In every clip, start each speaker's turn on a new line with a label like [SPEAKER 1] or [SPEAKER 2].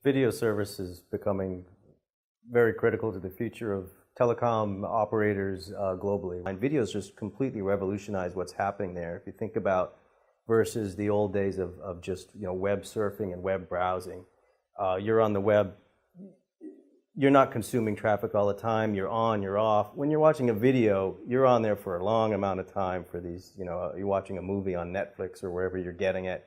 [SPEAKER 1] video service is becoming very critical to the future of telecom operators globally. And video has just completely revolutionized what's happening there. If you think about versus the old days of just web surfing and web browsing, you're on the web, you're not consuming traffic all the time, you're on, you're off. When you're watching a video, you're on there for a long amount of time for these, you're watching a movie on Netflix or wherever you're getting it,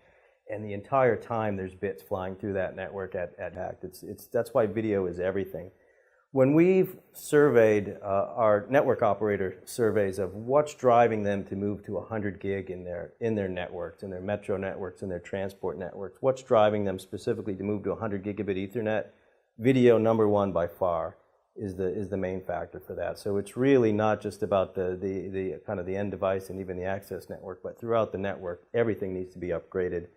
[SPEAKER 1] and the entire time there's bits flying through that network at hacked. That's why video is everything. When we've surveyed our network operator surveys of what's driving them to move to 100 gig in their networks, in their metro networks, in their transport networks, what's driving them specifically to move to 100 gigabit Ethernet, video number one by far is the main factor for that. So it's really not just about the kind of the end device and even the access network, but throughout the network, everything needs to be upgraded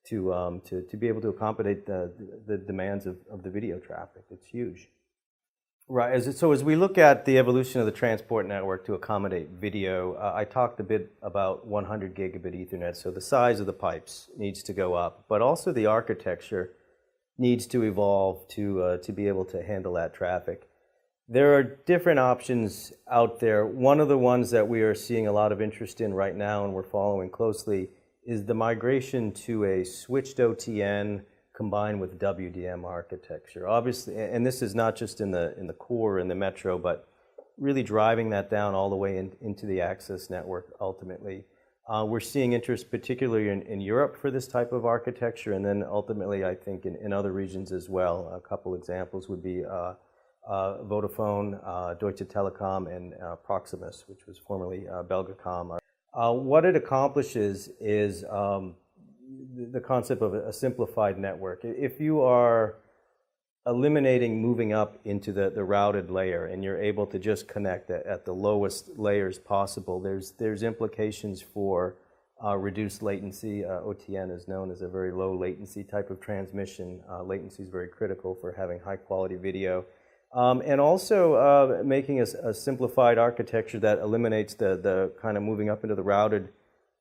[SPEAKER 1] to be able to accommodate the demands of the video traffic. It's huge. Right. So as we look at the evolution of the transport network to accommodate video, I talked a bit about 100 gigabit Ethernet. So the size of the pipes needs to go up, but also the architecture needs to evolve to be able to handle that traffic. There are different options out there. One of the ones that we are seeing a lot of interest in right now and we're following closely is the migration to a switched OTN combined with WDM architecture. Obviously, and this is not just in the core, in the metro, but really driving that down all the way into the access network ultimately. We're seeing interest particularly in Europe for this type of architecture, and then ultimately I think in other regions as well. A couple examples would be Vodafone, Deutsche Telekom, and Proximus, which was formerly Belgacom. What it accomplishes is the concept of a simplified network. If you are eliminating moving up into the routed layer and you're able to just connect at the lowest layers possible, there's implications for reduced latency. OTN is known as a very low latency type of transmission. Latency is very critical for having high quality video. And also making a simplified architecture that eliminates the kind of moving up into the routed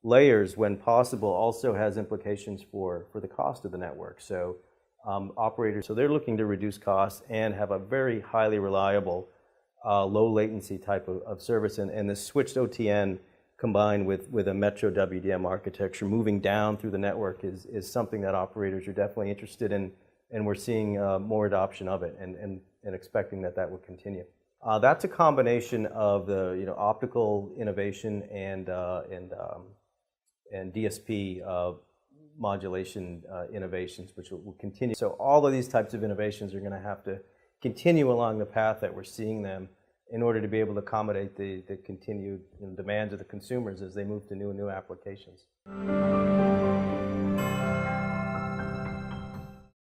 [SPEAKER 1] layers when possible also has implications for the cost of the network. So operators, so they're looking to reduce costs and have a very highly reliable, low latency type of service. And the switched OTN combined with a metro WDM architecture moving down through the network is something that operators are definitely interested in, and we're seeing more adoption of it and expecting that will continue. That's a combination of the optical innovation and DSP modulation innovations, which will continue. So all of these types of innovations are going to have to continue along the path that we're seeing them in order to be able to accommodate the continued demands of the consumers as they move to new and new applications.